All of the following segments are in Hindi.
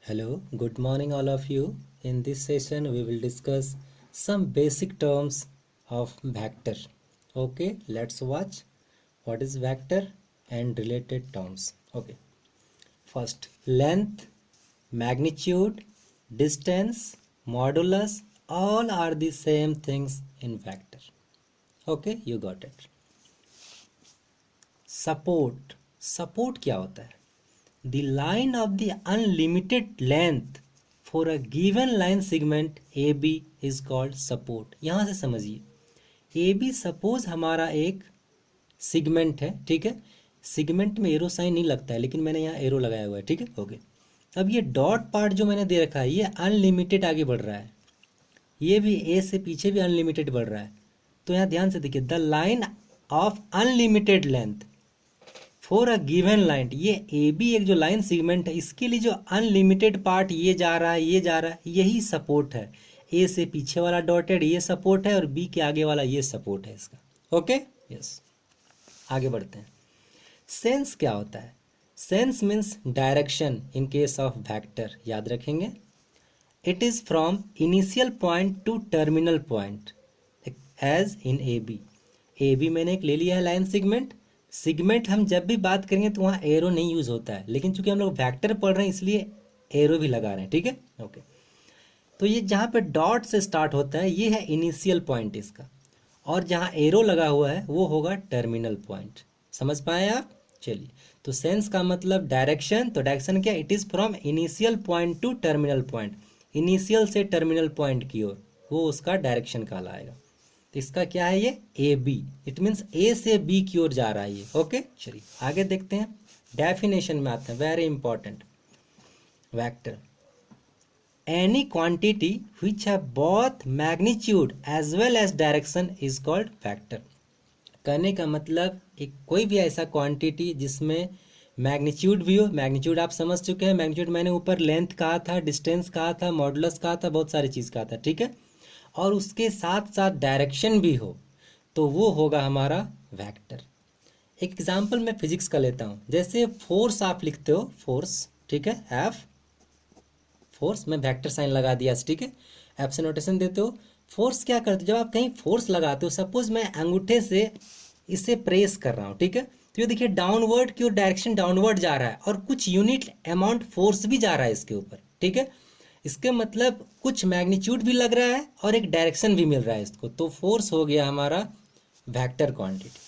Hello, good morning, all of you. In this session, we will discuss some basic terms of vector. Okay, let's watch what is vector and related terms. Okay, first, length, magnitude, distance, modulus, all are the same things in vector. Okay, you got it. Support क्या होता है? The line of the unlimited length for a given line segment AB is called support. यहाँ से समझिए AB सपोज हमारा एक सिगमेंट है, ठीक है। सिगमेंट में एरो साइन नहीं लगता है, लेकिन मैंने यहाँ एरो लगाया हुआ है, ठीक है। ओके, अब ये डॉट पार्ट जो मैंने दे रखा है ये अनलिमिटेड आगे बढ़ रहा है, ये भी ए से पीछे भी अनलिमिटेड बढ़ रहा है। तो यहाँ ध्यान से देखिए, the line of unlimited length for a given line, ये ए बी एक जो लाइन सेगमेंट है, इसके लिए जो अनलिमिटेड पार्ट ये जा रहा है, ये जा रहा है, यही सपोर्ट है। ए से पीछे वाला डॉटेड ये सपोर्ट है और बी के आगे वाला ये सपोर्ट है इसका। ओके, यस, आगे बढ़ते हैं। सेंस क्या होता है? Sense means direction in case of vector, याद रखेंगे। It is from initial point to terminal point as in A B. A B मैंने एक ले लिया है लाइन सेगमेंट। सिगमेंट हम जब भी बात करेंगे तो वहाँ एरो नहीं यूज होता है, लेकिन चूंकि हम लोग वेक्टर पढ़ रहे हैं इसलिए एरो भी लगा रहे हैं, ठीक है। ओके, तो ये जहाँ पे डॉट से स्टार्ट होता है ये है इनिशियल पॉइंट इसका, और जहाँ एरो लगा हुआ है वो होगा टर्मिनल पॉइंट। समझ पाए आप? चलिए, तो सेंस का मतलब डायरेक्शन, तो डायरेक्शन क्या? It is from initial point to terminal point, initial से टर्मिनल पॉइंट की ओर, वो उसका डायरेक्शन कहलाएगा। तो इसका क्या है? ये ए बी, इट मीन्स ए से बी की ओर जा रहा है ये। ओके, चलिए आगे देखते हैं, डेफिनेशन में आते हैं, very important. Vector, any quantity which have both magnitude as well as direction is called vector. कहने का मतलब एक कोई भी ऐसा क्वांटिटी जिसमें मैग्नीट्यूड भी हो, मैग्नीट्यूड आप समझ चुके हैं, मैग्नीट्यूड मैंने ऊपर लेंथ कहा था, डिस्टेंस कहा था, मॉडुलस कहा था, बहुत सारी चीज़ कहा था, ठीक है, और उसके साथ साथ डायरेक्शन भी हो, तो वो होगा हमारा वेक्टर। एक एग्जांपल मैं फिजिक्स का लेता हूँ, जैसे फोर्स आप लिखते हो, फोर्स, ठीक है, एफ फोर्स, मैं वेक्टर साइन लगा दिया, ठीक है, एफ से नोटेशन देते हो। फोर्स क्या करते हो? जब आप कहीं फोर्स लगाते हो, सपोज मैं अंगूठे से इसे प्रेस कर रहा हूँ, ठीक है, तो ये देखिए डाउनवर्ड की ओर डायरेक्शन डाउनवर्ड जा रहा है, और कुछ यूनिट अमाउंट फोर्स भी जा रहा है इसके ऊपर, ठीक है। इसके मतलब कुछ मैग्नीट्यूड भी लग रहा है और एक डायरेक्शन भी मिल रहा है इसको, तो फोर्स हो गया हमारा वेक्टर क्वांटिटी।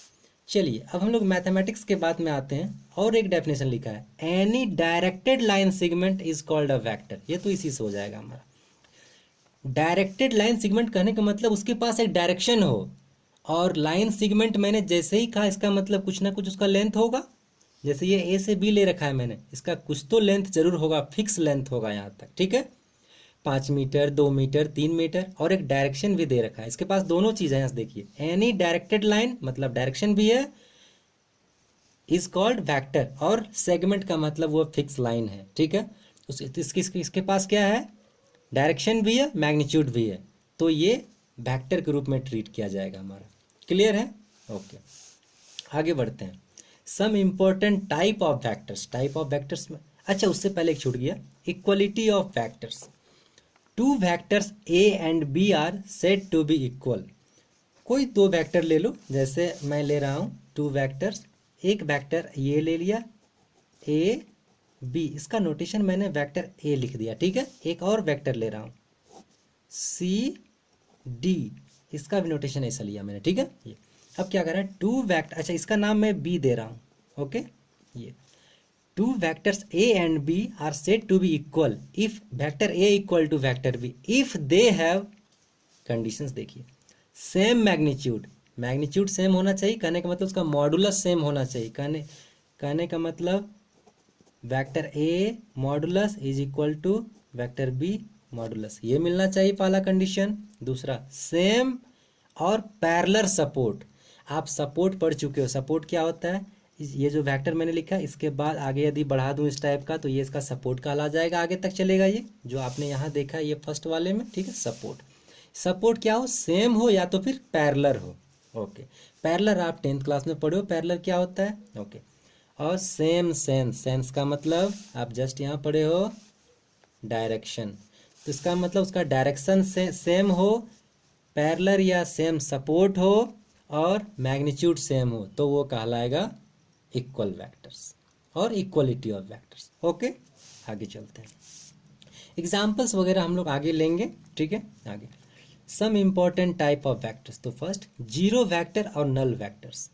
चलिए अब हम लोग मैथमेटिक्स के बाद में आते हैं, और एक डेफिनेशन लिखा है, any directed line segment is called a vector. ये तो इसी से हो जाएगा हमारा। डायरेक्टेड लाइन सेगमेंट कहने का मतलब उसके पास एक डायरेक्शन हो, और लाइन सेगमेंट मैंने जैसे ही कहा, इसका मतलब कुछ ना कुछ उसका लेंथ होगा। जैसे ये ए से बी ले रखा है मैंने, इसका कुछ तो लेंथ जरूर होगा, फिक्स लेंथ होगा यहाँ तक, ठीक है, 5 मीटर, 2 मीटर, 3 मीटर, और एक डायरेक्शन भी दे रखा है। इसके पास दोनों चीज़ें हैं, देखिए, एनी डायरेक्टेड लाइन मतलब डायरेक्शन भी है, इज कॉल्ड वेक्टर, और सेगमेंट का मतलब वो फिक्स लाइन है, ठीक है। इसके पास क्या है? डायरेक्शन भी है, मैग्नीट्यूड भी है, तो ये वेक्टर के रूप में ट्रीट किया जाएगा हमारा। क्लियर है? ओके, आगे बढ़ते हैं। Some important type of vectors, type of vectors में, अच्छा उससे पहले एक छूट गया, equality of vectors. Two vectors A and B are said to be equal. कोई दो वेक्टर ले लो, जैसे मैं ले रहा हूँ टू वेक्टर्स, एक वेक्टर ये ले लिया ए बी, इसका नोटेशन मैंने वेक्टर ए लिख दिया, ठीक है। एक और वेक्टर ले रहा हूँ सी डी, इसका भी नोटेशन ऐसा लिया मैंने, ठीक है। ये अब क्या कर रहा है, टू वेक्टर, अच्छा इसका नाम मैं बी दे रहा हूँ, ओके। ये two vectors A and B are said to be equal if vector A equal to vector B if they have, conditions देखिए, सेम मैग्नीट्यूड, मैग्नीट्यूड सेम होना चाहिए, कहने का मतलब उसका मॉडुलस सेम होना चाहिए, कहने का मतलब vector A modulus is equal to vector B modulus, ये मिलना चाहिए पहला कंडीशन। दूसरा, सेम और पैरेलल सपोर्ट। आप सपोर्ट पढ़ चुके हो, सपोर्ट क्या होता है? ये जो वेक्टर मैंने लिखा है इसके बाद आगे यदि बढ़ा दूं इस टाइप का, तो ये इसका सपोर्ट कहला जाएगा, आगे तक चलेगा। ये जो आपने यहाँ देखा ये फर्स्ट वाले में, ठीक है। सपोर्ट, सपोर्ट क्या हो? सेम हो या तो फिर पैरेलल हो, ओके। पैरेलल आप 10th क्लास में पढ़े हो, पैरेलल क्या होता है, ओके। और सेम सेंस, सेंस का मतलब आप जस्ट यहाँ पढ़े हो डायरेक्शन। तो इसका मतलब उसका डायरेक्शन से सेम हो, पैरेलल या सेम सपोर्ट हो और मैग्नीट्यूड सेम हो तो वो कहलाएगा इक्वल वेक्टर्स और इक्वलिटी ऑफ वेक्टर्स। ओके, आगे चलते हैं, एग्जाम्पल्स वगैरह हम लोग आगे लेंगे। ठीक है, आगे some important type of vectors. तो फर्स्ट जीरो वेक्टर और null vectors.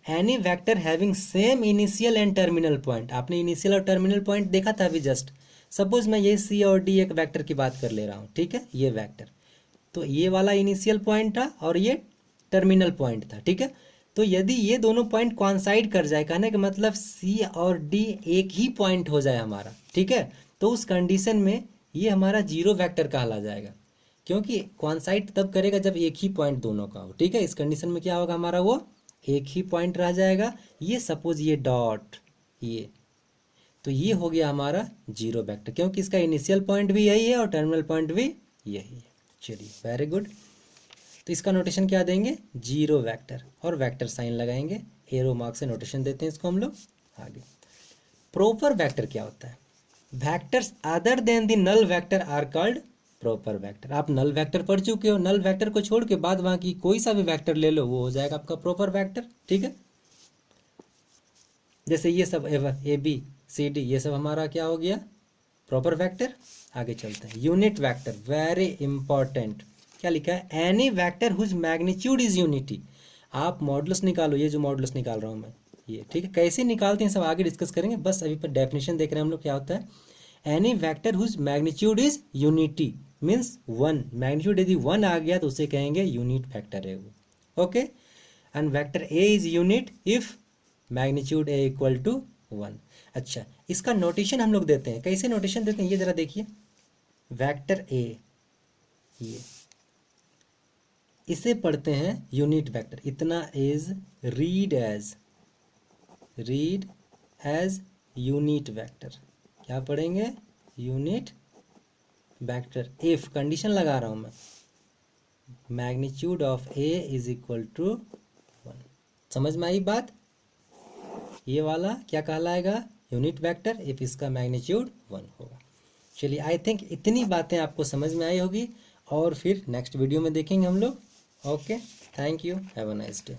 Any vector having same initial and terminal point. आपने इनिशियल और टर्मिनल पॉइंट देखा था अभी जस्ट। सपोज मैं ये सी और डी एक वेक्टर की बात कर ले रहा हूँ, ठीक है, ये वेक्टर, तो ये वाला इनिशियल पॉइंट था और ये टर्मिनल पॉइंट था। ठीक है, तो यदि ये दोनों पॉइंट कॉन्साइड कर जाए, कहने का मतलब सी और डी एक ही पॉइंट हो जाए हमारा, ठीक है, तो उस कंडीशन में ये हमारा जीरो वेक्टर कहला जाएगा, क्योंकि कॉन्साइड तब करेगा जब एक ही पॉइंट दोनों का हो। ठीक है, इस कंडीशन में क्या होगा हमारा, वो एक ही पॉइंट रह जाएगा। ये सपोज ये डॉट, ये तो ये हो गया हमारा जीरो वेक्टर, क्योंकि इसका इनिशियल पॉइंट भी यही है और टर्मिनल पॉइंट भी यही है। चलिए, वेरी गुड। तो इसका नोटेशन क्या देंगे, जीरो वेक्टर, और वेक्टर साइन लगाएंगे, एरो मार्क से नोटेशन देते हैं इसको हम लोग। आगे प्रॉपर वेक्टर क्या होता है, vectors other than the null vector are called proper vector. आप नल वेक्टर पढ़ चुके हो, नल वेक्टर को छोड़ के बाद वहां की कोई सा भी वेक्टर ले लो वो हो जाएगा आपका प्रॉपर वेक्टर। ठीक है, जैसे ये सब ए बी सी डी, ये सब हमारा क्या हो गया, प्रॉपर वेक्टर। आगे चलते हैं, यूनिट वेक्टर, वेरी इंपॉर्टेंट। क्या लिखा है, any vector whose magnitude is unity. आप मॉडुलस निकालो, ये जो मॉडुलस निकाल रहा हूँ मैं ये, ठीक है, कैसे निकालते हैं सब आगे डिस्कस करेंगे, बस अभी पर डेफिनेशन देख रहे हैं हम लोग क्या होता है। Any vector whose magnitude is unity means one, magnitude यदि वन आ गया तो उसे कहेंगे यूनिट वेक्टर है वो। Okay, and vector A is unit if magnitude A equal to one. अच्छा, इसका नोटेशन हम लोग देते हैं, कैसे नोटेशन देते हैं ये जरा देखिए। वेक्टर ए, ये इसे पढ़ते हैं यूनिट वेक्टर, इतना is read as unit vector. क्या पढ़ेंगे, यूनिट वेक्टर। इफ कंडीशन लगा रहा हूं मैं, magnitude of A is equal to one. समझ में आई बात, ये वाला क्या कहलाएगा, यूनिट वेक्टर, इफ इसका मैग्नीट्यूड वन होगा। चलिए, आई थिंक इतनी बातें आपको समझ में आई होगी और फिर नेक्स्ट वीडियो में देखेंगे हम लोग। Okay, thank you, have a nice day.